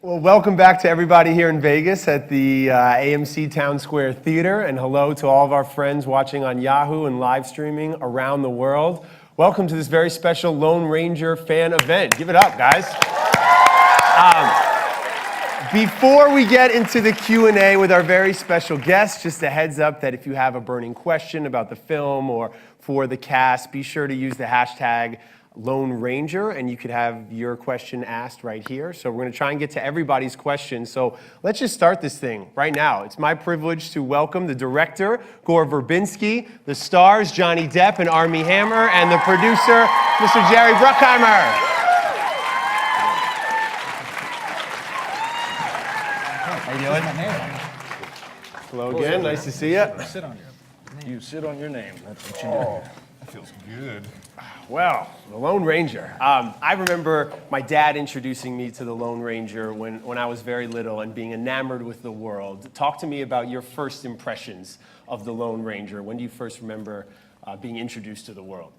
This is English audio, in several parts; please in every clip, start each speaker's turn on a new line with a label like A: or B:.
A: Well, welcome back to everybody here in Vegas at the AMC Town Square Theater, and hello to all of our friends watching on Yahoo and live streaming around the world. Welcome to this very special Lone Ranger fan event. Give it up, guys. Before we get into the Q&A with our very special guests, just a heads up that if you have a burning question about the film or for the cast, be sure to use the hashtag Lone Ranger, and you could have your question asked right here. So we're going to try and get to everybody's questions. So let's just start this thing right now. It's my privilege to welcome the director, Gore Verbinski, the stars, Johnny Depp and Armie Hammer, and the producer, Mr. Jerry Bruckheimer. How you doing? Hello again. Nice to see you.
B: Sit on your name.
C: You sit on your name. That's what you do.
B: That feels good.
A: Well, the Lone Ranger. I remember my dad introducing me to the Lone Ranger when I was very little and being enamored with the world. Talk to me about your first impressions of the Lone Ranger. When do you first remember being introduced to the world?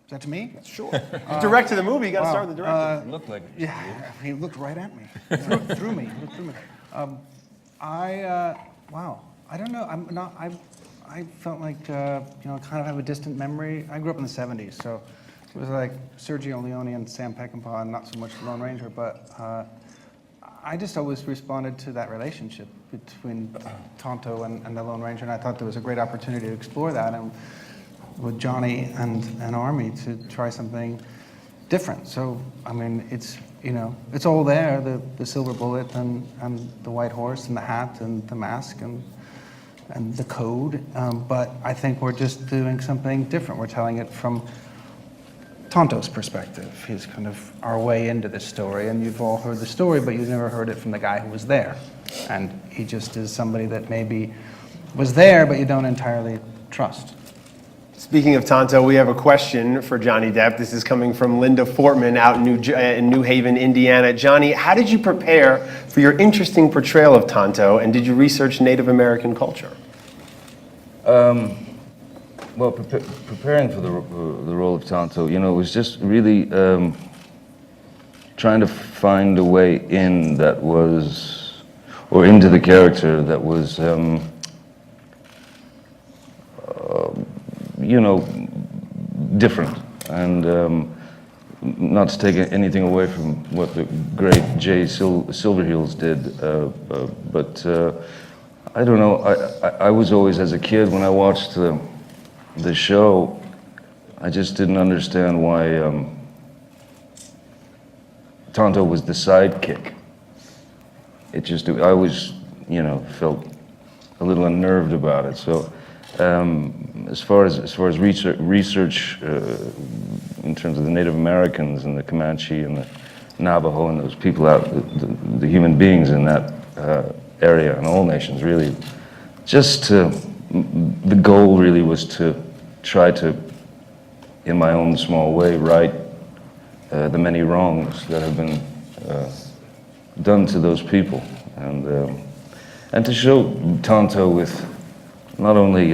D: Is that to me?
A: Sure. You directed the movie. You got to start with the director.
C: It looked like it.
D: Yeah, he looked right at me, through me. He looked through me. Wow. I don't know. I felt like, kind of have a distant memory. I grew up in the 70s, so it was like Sergio Leone and Sam Peckinpah, and not so much the Lone Ranger, but I just always responded to that relationship between Tonto and the Lone Ranger, and I thought there was a great opportunity to explore that, and with Johnny and Armie to try something different. So, I mean, it's all there, the silver bullet and the white horse and the hat and the mask and the code, but I think we're just doing something different. We're telling it from Tonto's perspective. He's kind of our way into this story, and you've all heard the story, but you've never heard it from the guy who was there. And he just is somebody that maybe was there, but you don't entirely trust.
A: Speaking of Tonto, we have a question for Johnny Depp. This is coming from Linda Fortman out in New Haven, Indiana. Johnny, how did you prepare for your interesting portrayal of Tonto, and did you research Native American culture?
C: Well, preparing for the role of Tonto, it was just really trying to find a way in that was, or into the character that was, different, and not to take anything away from what the great Jay Silverheels did, but I don't know. I was always, as a kid, when I watched the show, I just didn't understand why Tonto was the sidekick. I always, felt a little unnerved about it. So. As far as research in terms of the Native Americans and the Comanche and the Navajo and those people out, the human beings in that area and all nations, really, the goal really was to try to, in my own small way, right the many wrongs that have been done to those people, and to show Tonto with. Not only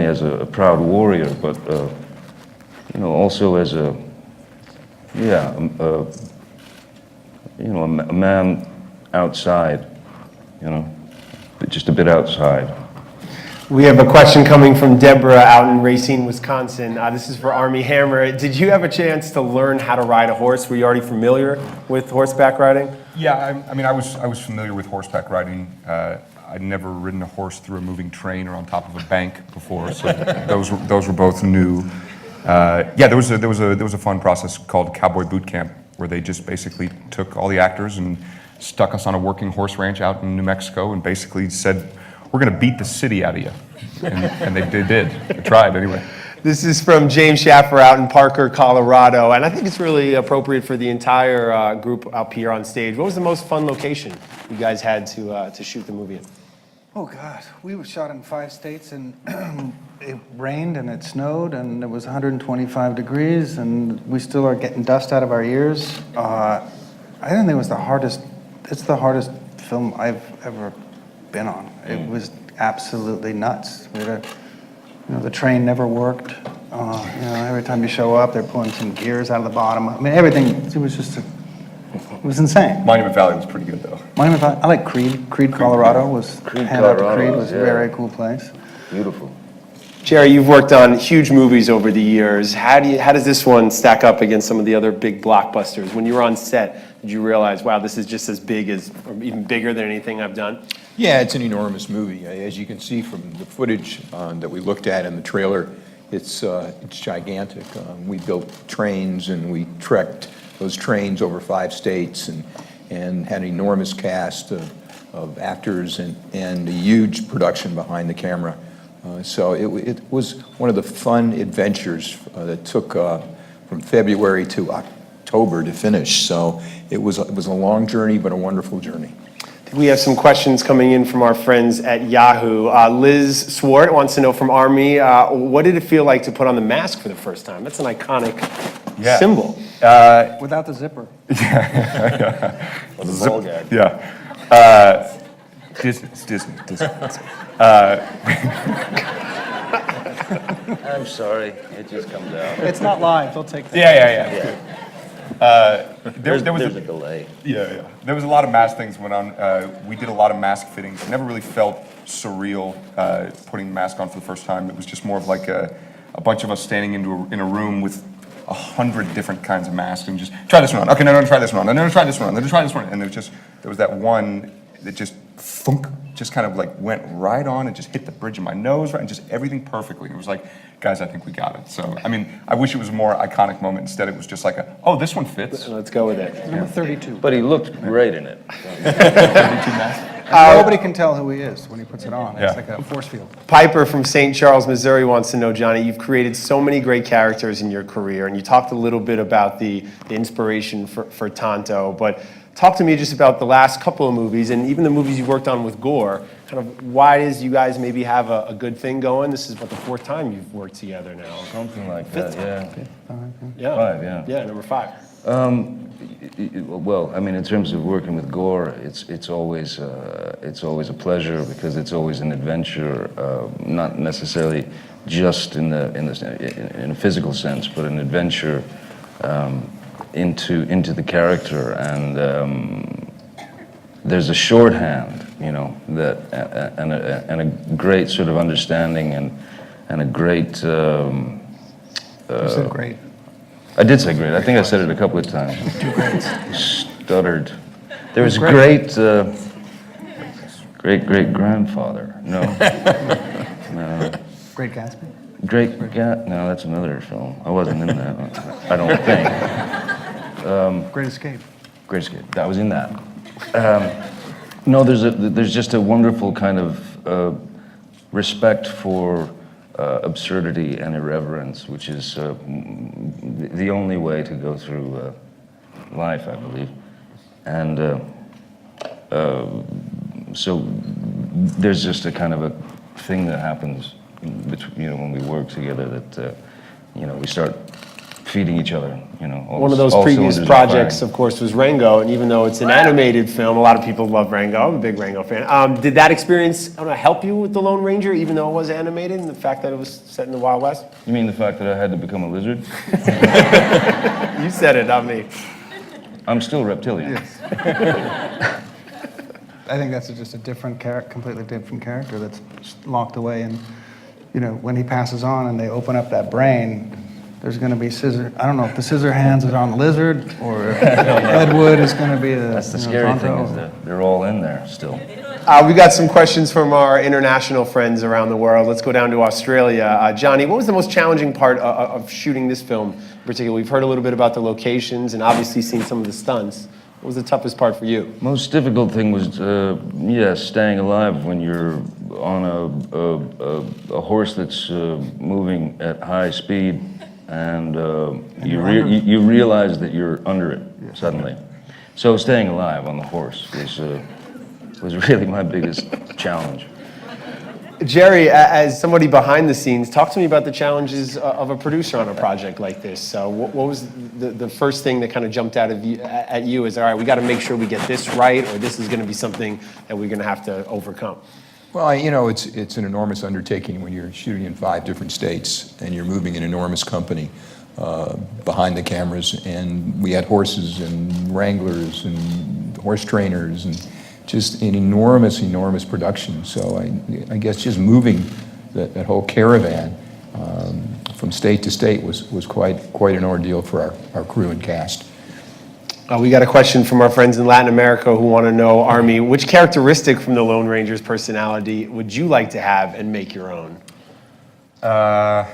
C: as a proud warrior, but also as a man outside, but just a bit outside.
A: We have a question coming from Deborah out in Racine, Wisconsin. This is for Armie Hammer. Did you have a chance to learn how to ride a horse? Were you already familiar with horseback riding?
B: Yeah, I was familiar with horseback riding. I'd never ridden a horse through a moving train or on top of a bank before, so those were both new. There was a fun process called Cowboy Boot Camp, where they just basically took all the actors and stuck us on a working horse ranch out in New Mexico and basically said, "We're going to beat the city out of you," and they did. They tried anyway.
A: This is from James Schaffer out in Parker, Colorado, and I think it's really appropriate for the entire group up here on stage. What was the most fun location you guys had to shoot the movie in?
D: Oh God, we were shot in 5 states, and it rained and it snowed and it was 125 degrees, and we still are getting dust out of our ears. I didn't think it was the hardest. It's the hardest film I've ever been on. It was absolutely nuts. We had the train never worked. Every time you show up, they're pulling some gears out of the bottom. I mean, everything. It was just It was insane.
B: Monument Valley was pretty good, though.
D: Monument Valley, I like Creed. Creed, Colorado was,
C: Creed,
D: hand out to
C: Colorado,
D: Creed was a
C: yeah.
D: very cool place.
C: Beautiful.
A: Jerry, you've worked on huge movies over the years. How does this one stack up against some of the other big blockbusters? When you were on set, did you realize, wow, this is just as big as, or even bigger than anything I've done?
E: Yeah, it's an enormous movie. As you can see from the footage that we looked at in the trailer, it's gigantic. We built trains and we trekked those trains over 5 states and had an enormous cast of actors and a huge production behind the camera. So it was one of the fun adventures that took from February to October to finish. So it was a long journey, but a wonderful journey.
A: We have some questions coming in from our friends at Yahoo. Liz Swart wants to know from Army, what did it feel like to put on the mask for the first time? That's an iconic symbol.
D: Without the zipper.
B: Yeah. Disney. It's Disney.
C: I'm sorry, it just comes out.
D: It's not live, they'll take that.
B: Yeah.
C: There's
B: There was
C: a delay.
B: Yeah. There was a lot of mask things went on. We did a lot of mask fittings. It never really felt surreal putting the mask on for the first time. It was just more of like a bunch of us standing in a room with 100 different kinds of masks and just try this one on. Okay, no, try this one on. No, try this one on. Then try this one. And there was that one that just thunk, just kind of like went right on and just hit the bridge of my nose, right, and just everything perfectly. It was like, guys, I think we got it. So, I mean, I wish it was a more iconic moment. Instead, it was just like oh, this one fits.
A: Let's go with it.
D: Number 32.
C: But he looked great in it.
D: And nobody can tell who he is when he puts it on. It's
B: Yeah.
D: like a force field.
A: Piper from St. Charles, Missouri wants to know, Johnny, you've created so many great characters in your career, and you talked a little bit about the inspiration for Tonto, but talk to me just about the last couple of movies, and even the movies you worked on with Gore, kind of why is you guys maybe have a good thing going? This is about the 4th time you've worked together now.
C: Something like that, yeah.
A: Yeah.
C: 5, yeah.
A: Yeah, number 5.
C: Well, I mean, in terms of working with Gore, it's always a pleasure because it's always an adventure, not necessarily just in a physical sense, but an adventure into the character, and there's a shorthand, you know, that and a great sort of understanding and a great.
D: You said great.
C: I did say great. I think I said it a couple of times. Too great. Stuttered. There was great grandfather. No. No.
D: Great Gatsby.
C: No, that's another film. I wasn't in that. I don't think.
D: Great Escape.
C: Great Escape. I was in that. No, there's just a wonderful kind of respect for absurdity and irreverence, which is the only way to go through life, I believe. And so there's just a kind of a thing that happens between, you know, when we work together that we start feeding each other,
A: One of those previous projects, of course, was Rango, and even though it's an animated film, a lot of people love Rango. I'm a big Rango fan. Did that experience, help you with The Lone Ranger, even though it was animated, and the fact that it was set in the Wild West?
C: You mean the fact that I had to become a lizard?
A: You said it, not me.
C: I'm still reptilian.
D: I think that's just a different completely different character that's locked away. And, when he passes on and they open up that brain, there's going to be scissor. I don't know if the scissor hands is on the lizard or if Edward is going to be the.
C: That's the scary thing is that they're all in there still.
A: We got some questions from our international friends around the world. Let's go down to Australia. Johnny, what was the most challenging part of shooting this film in particular? We've heard a little bit about the locations and obviously seen some of the stunts. What was the toughest part for you?
C: Most difficult thing was, staying alive when you're on a horse that's moving at high speed, and you realize that you're under it suddenly. So staying alive on the horse was really my biggest challenge.
A: Jerry, as somebody behind the scenes, talk to me about the challenges of a producer on a project like this. What was the first thing that kind of jumped out at you as, all right, we got to make sure we get this right, or this is going to be something that we're going to have to overcome?
E: Well, it's an enormous undertaking when you're shooting in 5 different states and you're moving an enormous company. behind the cameras, and we had horses and wranglers and horse trainers and just an enormous, enormous production. So I guess just moving that whole caravan from state to state was quite an ordeal for our crew and cast.
A: We got a question from our friends in Latin America who want to know, Army, which characteristic from the Lone Ranger's personality would you like to have and make your own?
B: I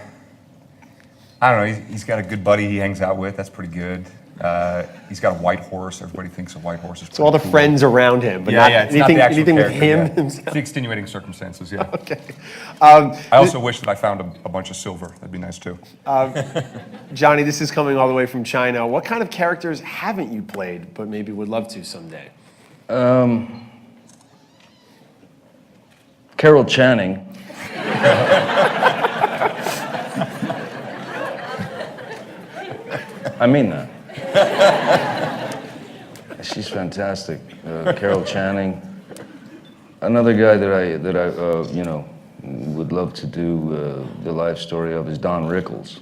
B: don't know. He's got a good buddy he hangs out with. That's pretty good. He's got a white horse. Everybody thinks a white horse is pretty
A: So all the
B: cool.
A: friends around him, but
B: Yeah,
A: not
B: yeah. It's
A: anything,
B: not the actual
A: anything with
B: character,
A: him
B: yeah.
A: himself.
B: The extenuating circumstances, yeah.
A: Okay.
B: I also wish that I found a bunch of silver. That'd be nice too.
A: Johnny, this is coming all the way from China. What kind of characters haven't you played, but maybe would love to someday?
C: Carol Channing. I mean that. She's fantastic. Carol Channing. Another guy that I you know, would love to do the life story of is Don Rickles,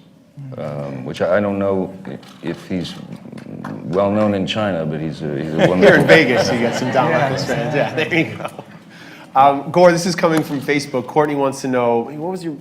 C: which I don't know if he's well known in China, but he's a wonderful.
A: Here in Vegas, you got some Don
D: Yeah.
A: Rickles fans. Yeah, there you go. Gore, this is coming from Facebook. Courtney wants to know, what was your